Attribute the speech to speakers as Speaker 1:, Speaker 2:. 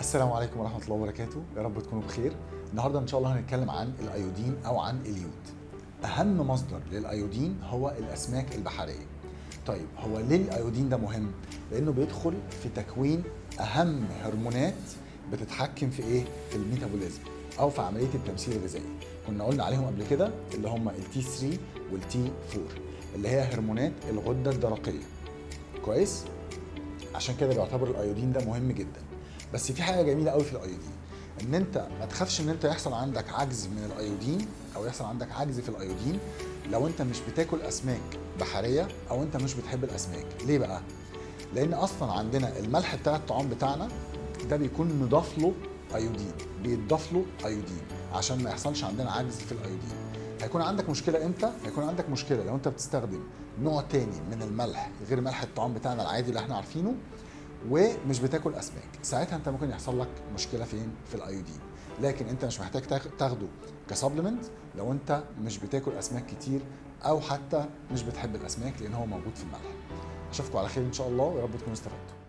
Speaker 1: السلام عليكم ورحمة الله وبركاته، يا رب تكونوا بخير. النهاردة إن شاء الله هنتكلم عن الأيودين أو عن اليود. أهم مصدر للأيودين هو الأسماك البحرية. طيب هو ليه الأيودين ده مهم؟ لأنه بيدخل في تكوين أهم هرمونات بتتحكم في إيه؟ في الميتابوليزم أو في عملية التمثيل الغذائي. كنا قلنا عليهم قبل كده اللي هم التي 3 والتي 4 اللي هي هرمونات الغدة الدرقية. كويس؟ عشان كده بيعتبر الأيودين ده مهم جدا. بس في حاجه جميله قوي في الايودين، ان انت ما تخافش ان انت يحصل عندك عجز من الايودين او يحصل عندك عجز في الايودين لو انت مش بتاكل اسماك بحريه او انت مش بتحب الاسماك. ليه بقى؟ لان اصلا عندنا الملح بتاع الطعام بتاعنا ده بيكون مضاف له ايودين، بيتضاف له ايودين عشان ما يحصلش عندنا عجز في الايودين. هيكون عندك مشكله امتى؟ هيكون عندك مشكله لو انت بتستخدم نوع تاني من الملح غير ملح الطعام بتاعنا العادي اللي احنا عارفينه ومش بتاكل اسماك. ساعتها انت ممكن يحصل لك مشكله فين؟ في الايودين. لكن انت مش محتاج تاخده كسبلمنت لو انت مش بتاكل اسماك كتير او حتى مش بتحب الاسماك، لان هو موجود في الملح. اشوفكم على خير ان شاء الله، ويا رب تكونوا استفدتوا.